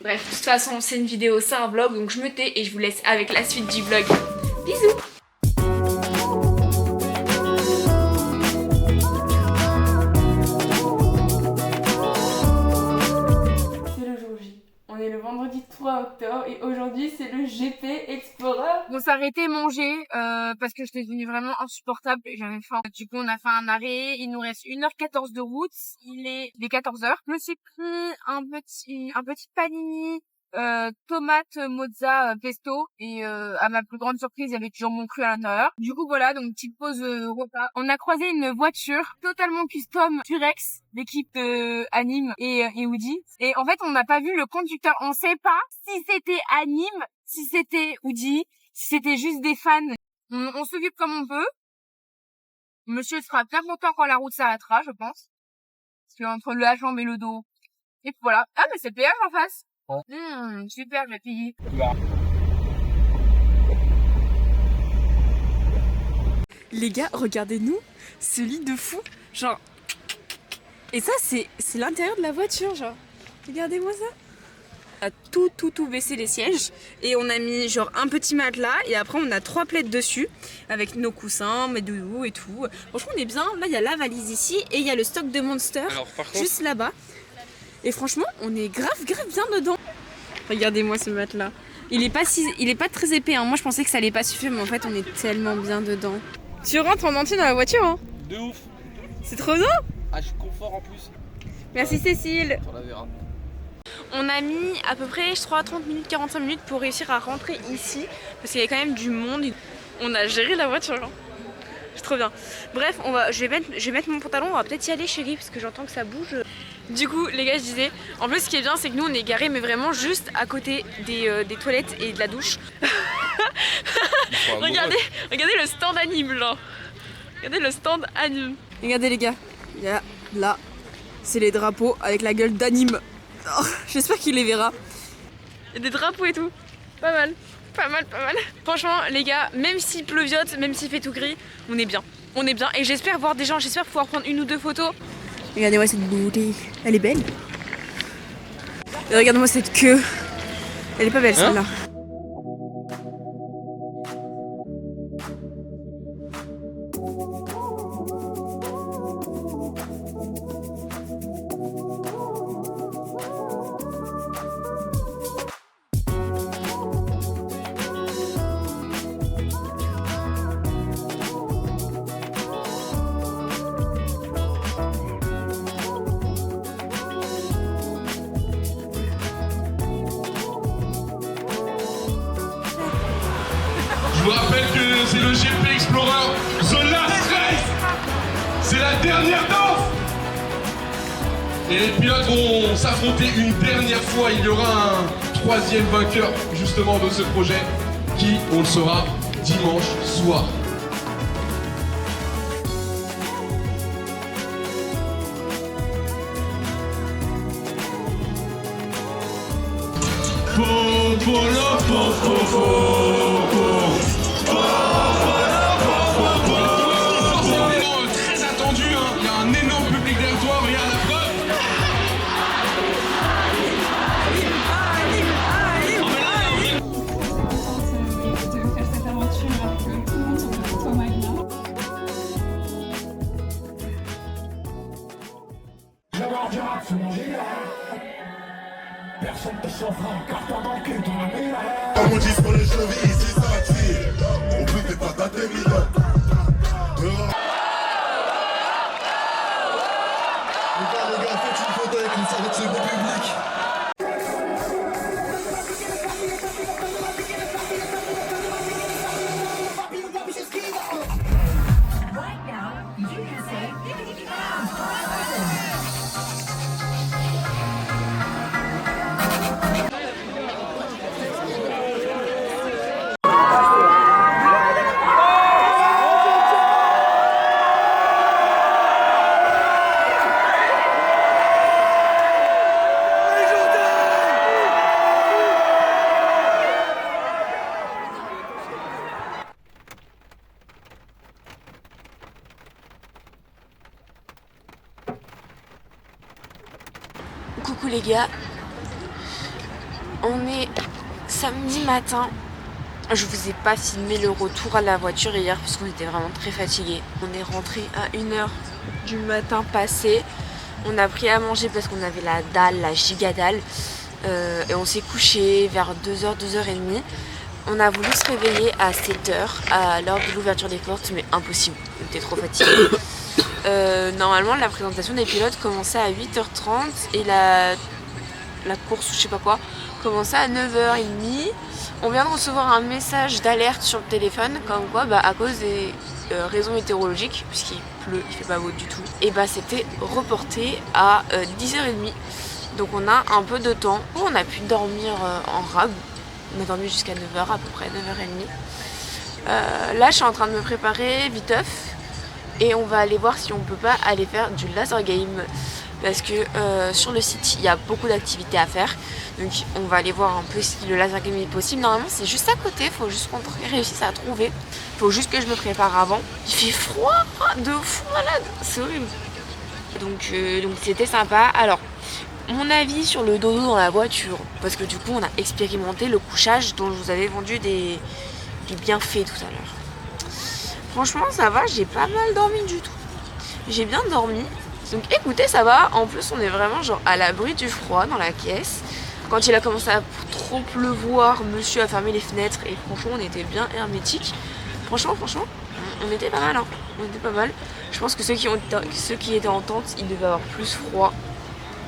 Bref, de toute façon, c'est une vidéo, c'est un vlog, donc je me tais et je vous laisse avec la suite du vlog. Bisous! C'est le jour J. On est le vendredi 3 octobre et aujourd'hui c'est le GP Explorer. On s'est arrêté manger parce que j'étais devenue vraiment insupportable et j'avais faim. Du coup on a fait un arrêt, il nous reste 1h14 de route, il est 14h. Je me suis pris un petit panini tomate mozza pesto et à ma plus grande surprise il y avait toujours mon cru à l'intérieur. Du coup voilà, donc petite pause repas. On a croisé une voiture totalement custom Turex d'équipe Anime et Audi, et en fait on n'a pas vu le conducteur, on sait pas si c'était Anime, si c'était Audi, si c'était juste des fans. On s'occupe comme on peut. Monsieur sera bien content quand la route s'arrêtera, je pense, parce que entre la jambe et le dos. Et puis voilà. Ah mais c'est le péage en face. Super, je vais payer. Les gars, regardez-nous, ce lit de fou, genre. Et ça, c'est l'intérieur de la voiture, genre. Regardez-moi ça. On a tout baissé les sièges et on a mis genre un petit matelas et après on a 3 plaids dessus avec nos coussins, mes doudous et tout. Franchement, on est bien. Là, il y a la valise ici et il y a le stock de Monster juste là-bas. Et franchement, on est grave bien dedans. Regardez-moi ce matelas. Il est pas très épais, hein. Moi je pensais que ça allait pas suffire, mais en fait on est tellement bien dedans. Tu rentres en entier dans la voiture, hein? De ouf. C'est trop bien. Ah, je suis confort en plus. Merci Cécile. On la verra. On a mis à peu près, je crois, 30 minutes, 45 minutes pour réussir à rentrer ici. Parce qu'il y a quand même du monde. On a géré la voiture, hein. C'est trop bien. Bref, je vais mettre mon pantalon, on va peut-être y aller chérie, parce que j'entends que ça bouge. Du coup, les gars, je disais, en plus, ce qui est bien, c'est que nous, on est garés, mais vraiment juste à côté des toilettes et de la douche. regardez le stand anime, là. Regardez le stand anime. Regardez, les gars, il y a là, c'est les drapeaux avec la gueule d'anime. Oh, j'espère qu'il les verra. Il y a des drapeaux et tout. Pas mal. Franchement, les gars, même s'il pleuviote, même s'il fait tout gris, on est bien. Et j'espère voir des gens, j'espère pouvoir prendre 1 ou 2 photos. Regardez-moi cette beauté. Elle est belle. Et regardez-moi cette queue. Elle est pas belle, celle-là. Je vous rappelle que c'est le GP Explorer The Last Race. C'est la dernière danse. Et les pilotes vont s'affronter une dernière fois. Il y aura un 3e vainqueur justement de ce projet qui, on le saura, dimanche soir. Très attendu, hein. Il y a un énorme public derrière toi, regarde la preuve. De faire cette aventure alors que tout le monde s'en fout de toi, Magna. Personne te sauvera, car t'as manqué dans la mêlée. Comme on dit sur les chevilles, ici ça tire. On peut t'es pas d'atterrir. Les gars, faites une photo avec une serviette sur le public. Right now, you can save £50 per person. Coucou les gars. On est samedi matin. Je vous ai pas filmé le retour à la voiture hier parce qu'on était vraiment très fatigués. On est rentré à 1h du matin passé. On a pris à manger parce qu'on avait la dalle, la giga dalle. Et on s'est couché vers 2h, 2h30. On a voulu se réveiller à 7h à l'heure de l'ouverture des portes, mais impossible. On était trop fatigués. Normalement la présentation des pilotes commençait à 8h30 et la course ou je sais pas quoi commençait à 9h30. On vient de recevoir un message d'alerte sur le téléphone comme quoi à cause des raisons météorologiques, puisqu'il pleut, il fait pas beau du tout, et c'était reporté à 10h30. Donc on a un peu de temps. On a pu dormir en rab. On a dormi jusqu'à 9h à peu près, 9h30. Là je suis en train de me préparer viteuf et on va aller voir si on peut pas aller faire du laser game. Parce que sur le site il y a beaucoup d'activités à faire, donc on va aller voir un peu si le laser game est possible. Normalement c'est juste à côté, il faut juste qu'on réussisse à trouver, il faut juste que je me prépare avant. Il fait froid de fou malade, c'est horrible. Donc c'était sympa. Alors mon avis sur le dodo dans la voiture, parce que du coup on a expérimenté le couchage dont je vous avais vendu des bienfaits tout à l'heure. Franchement ça va, j'ai pas mal dormi du tout, j'ai bien dormi. Donc écoutez, ça va, en plus on est vraiment genre à l'abri du froid dans la caisse. Quand il a commencé à trop pleuvoir, monsieur a fermé les fenêtres et franchement on était bien hermétique. Franchement, on était pas mal, hein. On était pas mal. Je pense que ceux qui étaient en tente, ils devaient avoir plus froid.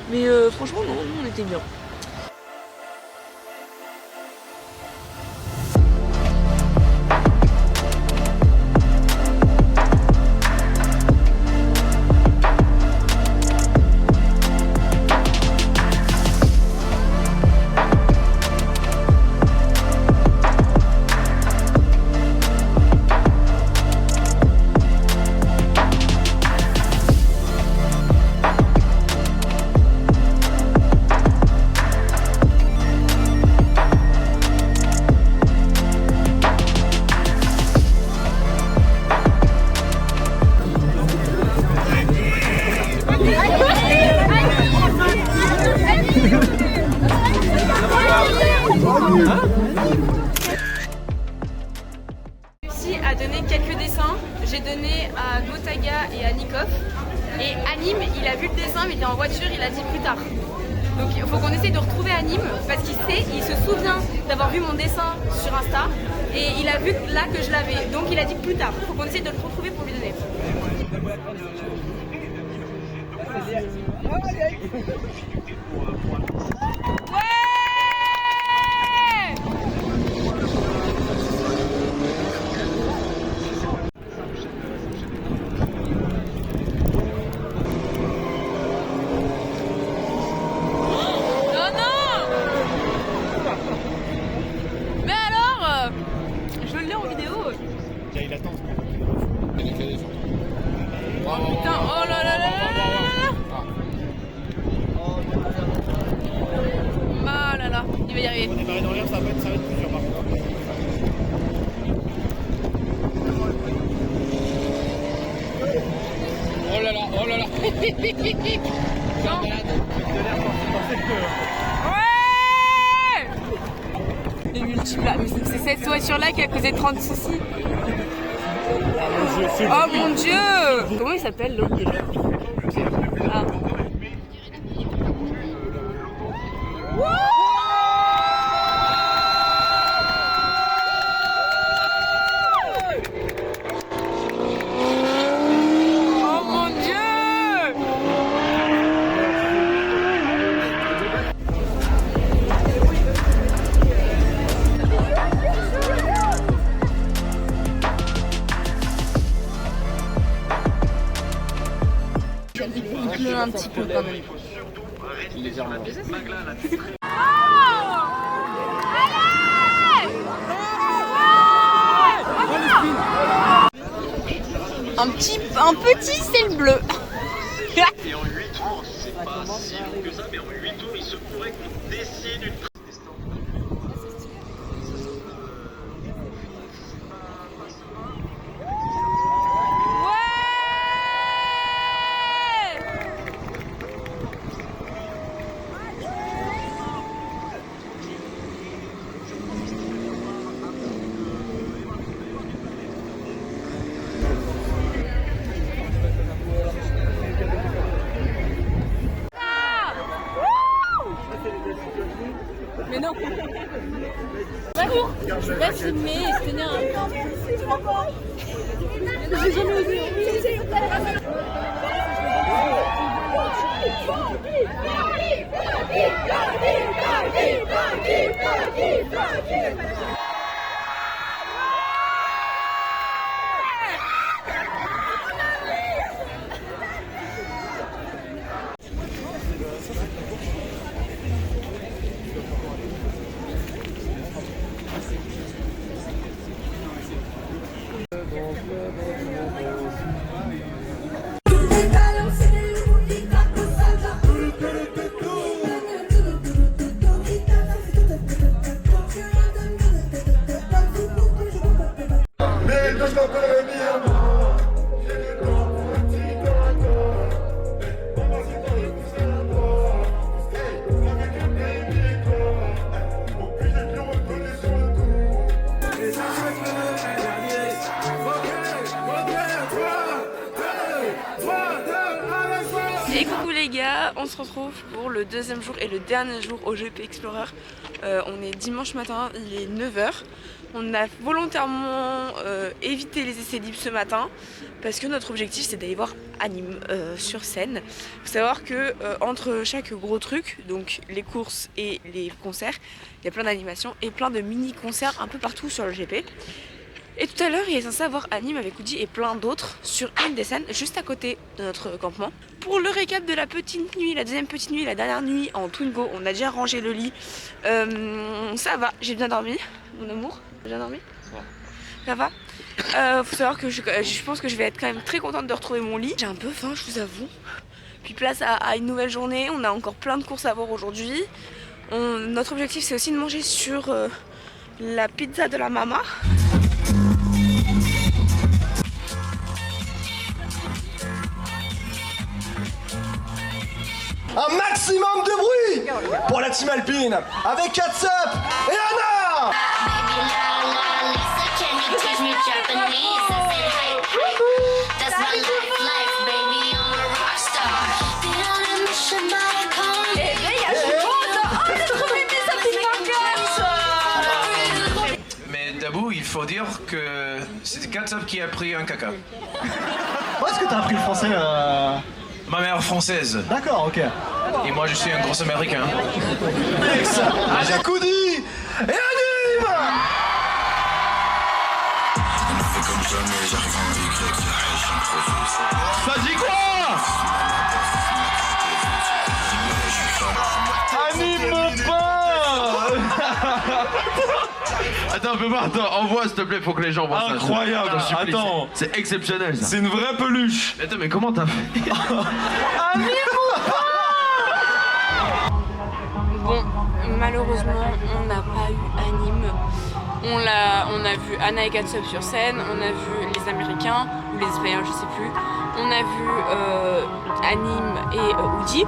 Mais franchement non, nous on était bien. À donner quelques dessins, j'ai donné à Gotaga et à Nikov, et Anim il a vu le dessin mais il est en voiture, il a dit plus tard. Donc il faut qu'on essaye de retrouver Anim parce il se souvient d'avoir vu mon dessin sur Insta et il a vu là que je l'avais, donc il a dit plus tard. Il faut qu'on essaye de le retrouver pour lui donner. Il attend. Oh putain, oh là là là là. Ah là là, il va y arriver. On est barré dans l'air, ça va être plus dur par contre. Oh là là, oh là là. Ouais. Les multiples là, mais c'est cette voiture-là qui a causé 30 soucis. Oh mon dieu! Comment il s'appelle l'autre déjà? Ah. Oh mon dieu! Il pleut un petit peu quand même. Légèrement. Un petit ciel bleu. Et en 8 tours, c'est pas si long que ça, mais en 8 tours, il se pourrait qu'on dessine une... Mais non. Je vais pas filmer et se tenir un peu. J'ai jamais osé. Et coucou les gars, on se retrouve pour le deuxième jour et le dernier jour au GP Explorer. On est dimanche matin, il est 9h. On a volontairement évité les essais libres ce matin parce que notre objectif c'est d'aller voir Anime sur scène. Il faut savoir que entre chaque gros truc, donc les courses et les concerts, il y a plein d'animations et plein de mini-concerts un peu partout sur le GP. Et tout à l'heure, il est censé avoir Anime avec Woody et plein d'autres sur une des scènes juste à côté de notre campement. Pour le récap de la petite nuit, la deuxième petite nuit, la dernière nuit en Twingo, on a déjà rangé le lit. Ça va, j'ai bien dormi, mon amour. J'ai bien dormi ? Ça va. Faut savoir que je pense que je vais être quand même très contente de retrouver mon lit. J'ai un peu faim, je vous avoue. Puis place à une nouvelle journée, on a encore plein de courses à voir aujourd'hui. Notre objectif c'est aussi de manger sur la pizza de la mama. Un maximum de bruit pour la team alpine avec Katsup et Anna. Mais Dabou, il faut dire que c'est Katsup qui a pris un caca. Où est-ce que t'as appris le français Ma mère française. D'accord, ok. Et moi je suis un gros américain. Avec Woody et Anime. Ça dit quoi? Anime mon pain. Attends, fais voir, attends, envoie s'il te plaît, faut que les gens voient ça. Incroyable, attends. C'est exceptionnel ça. C'est une vraie peluche. Attends, mais comment t'as fait? Anime mon pain. Bon, malheureusement, on n'a pas eu Anime. On a vu Anna et Katsup sur scène, on a vu les Américains, ou les Espagnols, je sais plus. On a vu Anime et Woody.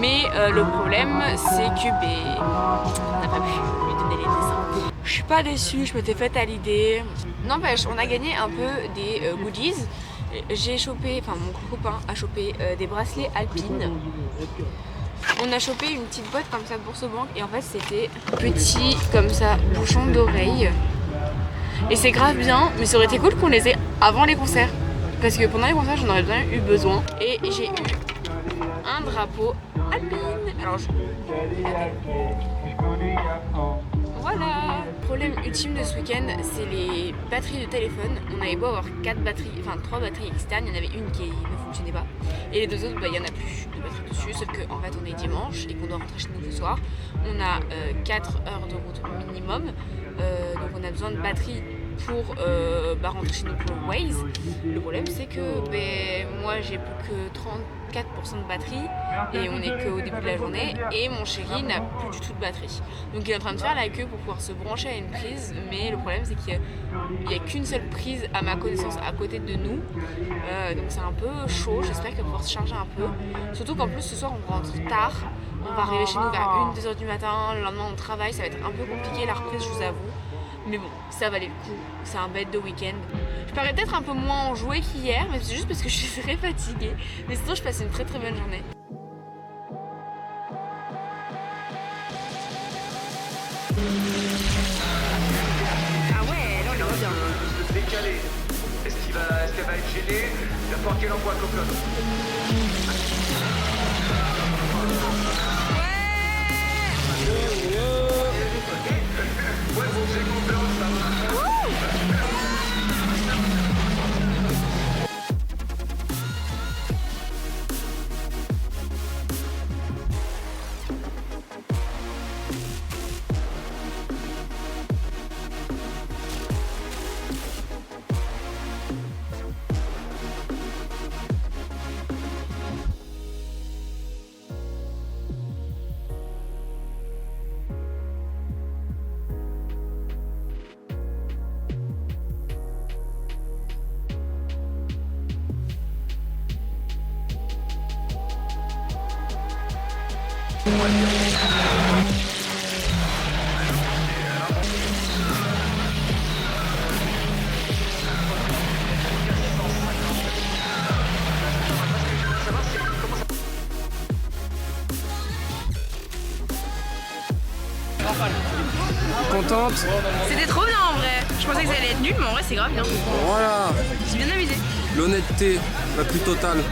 Mais le problème, c'est que on n'a pas pu lui donner les dessins. Je suis pas déçue, je m'étais faite à l'idée. N'empêche, on a gagné un peu des goodies. J'ai chopé, enfin mon copain a chopé des bracelets alpines. On a chopé une petite boîte comme ça de Bourse Banque et en fait c'était petit comme ça, bouchon d'oreille. Et c'est grave bien, mais ça aurait été cool qu'on les ait avant les concerts. Parce que pendant les concerts j'en aurais bien eu besoin. Et j'ai eu un drapeau alpine. Alors voilà. Le problème ultime de ce week-end, c'est les batteries de téléphone. On avait beau avoir 3 batteries externes, il y en avait une qui ne fonctionnait pas. Et les deux autres, il n'y en a plus de batterie dessus, sauf qu'en fait on est dimanche et qu'on doit rentrer chez nous ce soir. On a 4 heures de route minimum, donc on a besoin de batterie pour rentrer chez nous pour Waze. Le problème c'est que moi j'ai plus que 34% de batterie et on est qu'au début de la journée et mon chéri n'a plus du tout de batterie. Donc il est en train de faire la queue pour pouvoir se brancher à une prise, mais le problème c'est qu'il n'y a qu'une seule prise à ma connaissance à côté de nous. Donc c'est un peu chaud, j'espère qu'elle va pouvoir se charger un peu. Surtout qu'en plus ce soir on rentre tard. On va arriver chez nous vers 1-2h du matin, le lendemain on travaille, ça va être un peu compliqué la reprise je vous avoue. Mais bon, ça valait le coup, c'est un bête de week-end. Je parais peut-être un peu moins enjouée qu'hier, mais c'est juste parce que je suis très fatiguée. Mais sinon je passe une très bonne journée. Ah ouais, là on le voit bien. Se décaler. Est-ce qu'elle va être gênée? Il va falloir qu'elle envoie Cocotte. Ouais, bon, j'ai confiance, ça va. Contente? C'était trop bien en vrai. Je pensais que ça allait être nul, mais en vrai c'est grave bien. Voilà. J'ai bien amusé. L'honnêteté la plus totale.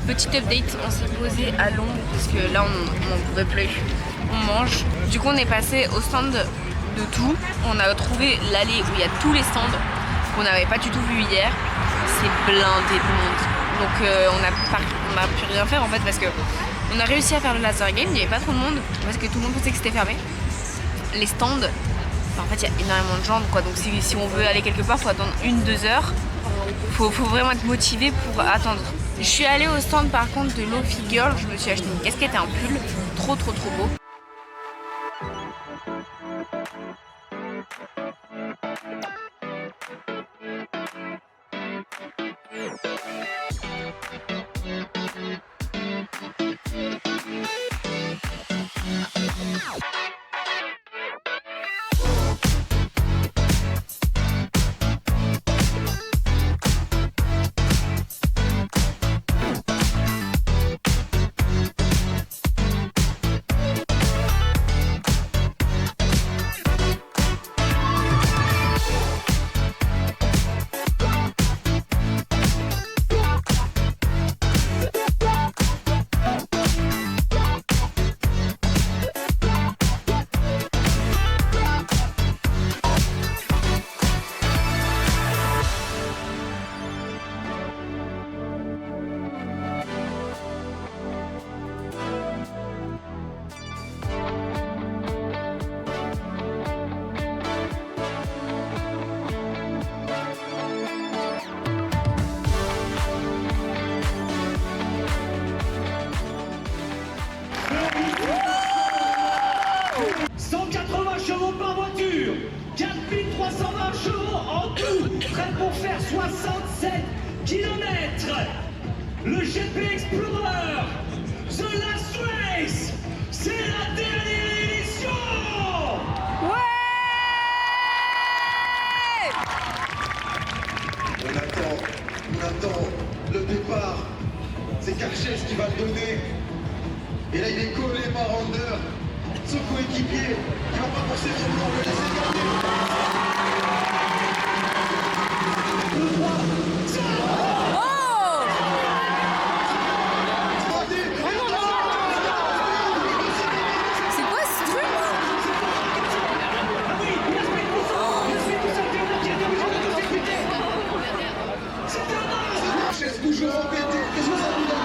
Petite update, on s'est posé à l'ombre parce que là on n'en pouvait plus. On mange. Du coup on est passé au stand de tout. On a trouvé l'allée où il y a tous les stands qu'on n'avait pas du tout vu hier. C'est blindé de monde. Donc on a pu rien faire en fait parce que on a réussi à faire le laser game, il n'y avait pas trop de monde parce que tout le monde pensait que c'était fermé. Les stands, en fait il y a énormément de gens quoi, donc si on veut aller quelque part, il faut attendre 1-2 heures. Faut vraiment être motivé pour attendre. Je suis allée au stand par contre de Lofi Girl, je me suis acheté une casquette et un pull, trop beau. chevaux par voiture, 4320 chevaux en tout, prêt pour faire 67 km. Le GP Explorer, The Last Race, c'est la dernière édition. Ouais. On attend le départ. C'est Karches qui va le donner. Et là, il est collé par Rander, son coéquipier, qui va pas penser vraiment le laisser C'est quoi ce truc? Karches toujours embêté. Qu'est-ce que ça vous donne?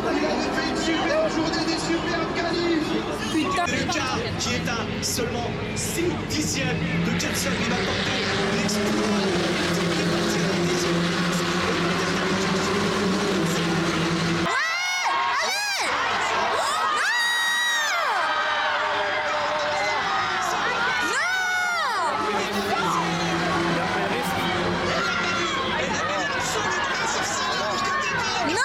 Il avait fait une superbe journée, des superbes qualifs. Putain. Lucas qui est à seulement 6 dixièmes de Jenson, il va porter l'exploit. Non.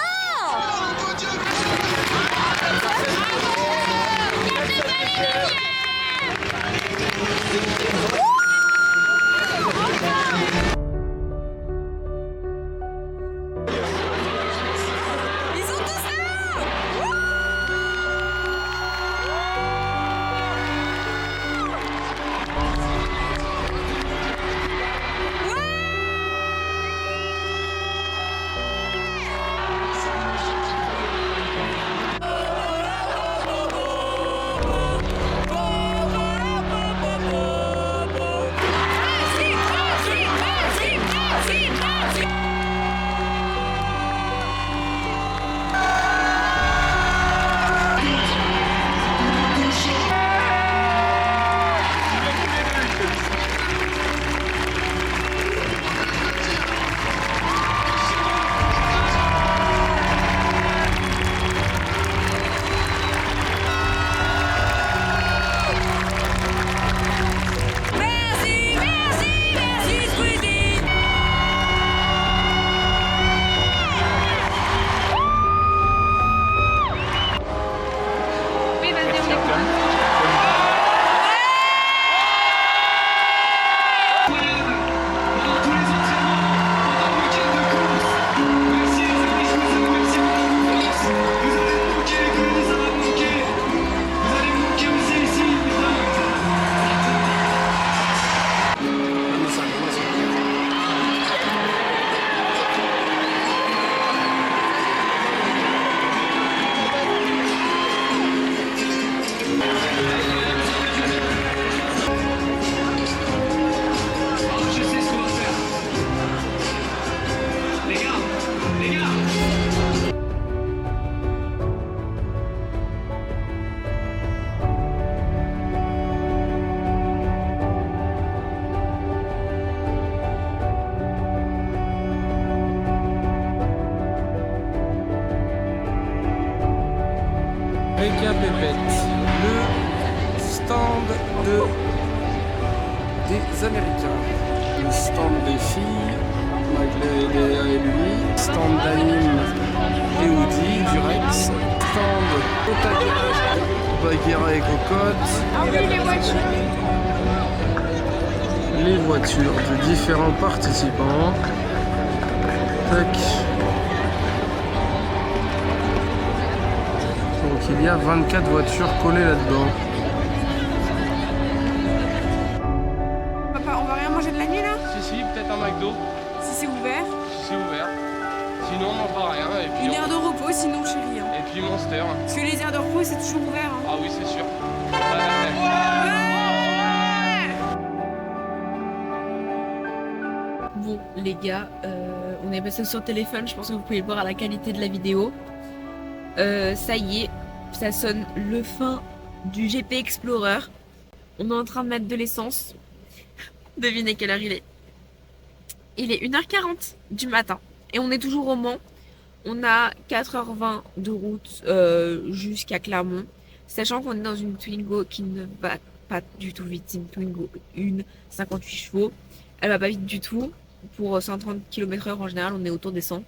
Méga Pépette, le stand des Américains. Le stand des filles, Magla et Léa et lui. Stand d'anime et Woody, du Rex. Stand Otaga, Bagheera et Cocotte. Ah oui, les voitures. Les voitures de différents participants. Tac. Donc il y a 24 voitures collées là-dedans. Papa, on va rien manger de la nuit là? Si, peut-être un McDo. Si c'est ouvert. Si c'est ouvert. Sinon on n'en voit rien. Et puis Une aire de repos sinon chérie. Hein. Et puis Monster. Parce que les aires de repos c'est toujours ouvert. Hein. Ah oui c'est sûr. Bon les gars, on est passé sur le téléphone, je pense que vous pouvez le voir à la qualité de la vidéo. Ça y est, ça sonne le fin du GP Explorer. On est en train de mettre de l'essence. Devinez quelle heure il est. Il est 1h40 du matin. Et on est toujours au Mans. On a 4h20 de route jusqu'à Clermont. Sachant qu'on est dans une Twingo qui ne va pas du tout vite. C'est une Twingo 58 chevaux. Elle va pas vite du tout. Pour 130 km/h en général, on est autour des 100.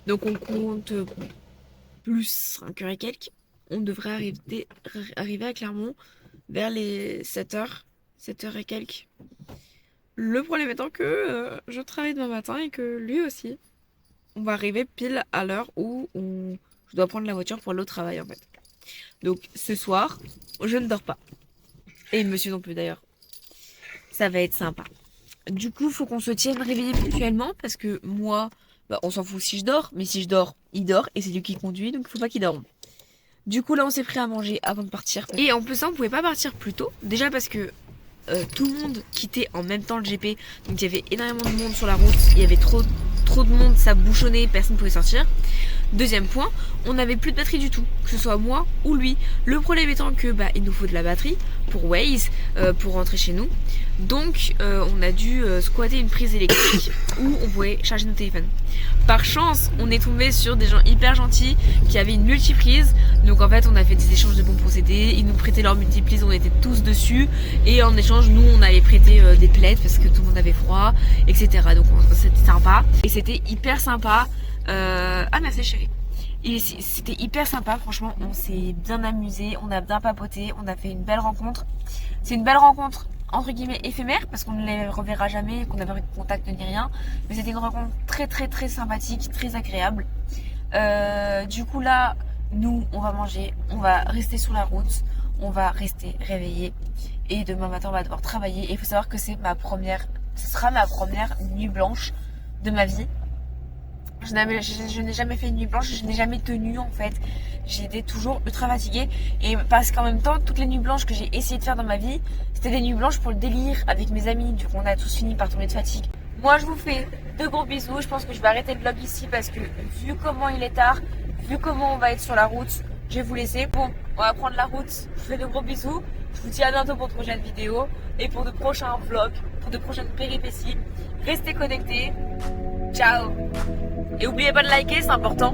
Donc on compte plus 5h et quelques. On devrait arriver à Clermont vers les 7h et quelques. Le problème étant que je travaille demain matin et que lui aussi. On va arriver pile à l'heure où je dois prendre la voiture pour aller au travail en fait. Donc ce soir, je ne dors pas. Et monsieur non plus d'ailleurs. Ça va être sympa. Du coup, faut qu'on se tienne réveillé mutuellement parce que moi, bah, on s'en fout si je dors. Mais si je dors, il dort et c'est lui qui conduit, donc il faut pas qu'il dorme. Du coup, là, on s'est pris à manger avant de partir. Et en plus, on pouvait pas partir plus tôt. Déjà parce que tout le monde quittait en même temps le GP. Donc il y avait énormément de monde sur la route. Il y avait trop de monde, ça bouchonnait, personne ne pouvait sortir. Deuxième point, on n'avait plus de batterie du tout, que ce soit moi ou lui. Le problème étant que il nous faut de la batterie pour Waze, pour rentrer chez nous. Donc on a dû squatter une prise électrique où on pouvait charger nos téléphones. Par chance, on est tombé sur des gens hyper gentils qui avaient une multiprise. Donc en fait, on a fait des échanges de bons procédés. Ils nous prêtaient leur multiprise, on était tous dessus. Et en échange, nous, on avait prêté des plaids parce que tout le monde avait froid, etc. Donc c'était sympa. Et c'était hyper sympa. Ah merci chérie. C'était hyper sympa, franchement, on s'est bien amusé, on a bien papoté, on a fait une belle rencontre. C'est une belle rencontre entre guillemets éphémère parce qu'on ne les reverra jamais, qu'on n'avait pas de contact ni rien. Mais c'était une rencontre très sympathique, très agréable. Du coup là, nous on va manger, on va rester sur la route, on va rester réveillés. Et demain matin on va devoir travailler. Et il faut savoir que ce sera ma première nuit blanche de ma vie. Je n'ai jamais fait une nuit blanche, je n'ai jamais tenu en fait. J'étais toujours ultra fatiguée. Et parce qu'en même temps, toutes les nuits blanches que j'ai essayé de faire dans ma vie, c'était des nuits blanches pour le délire avec mes amis. Du coup, on a tous fini par tomber de fatigue. Moi, je vous fais de gros bisous. Je pense que je vais arrêter le vlog ici parce que vu comment il est tard, vu comment on va être sur la route, je vais vous laisser. Bon, on va prendre la route. Je vous fais de gros bisous. Je vous dis à bientôt pour de prochaines vidéos et pour de prochains vlogs, pour de prochaines péripéties. Restez connectés. Ciao. Et n'oubliez pas de liker, c'est important.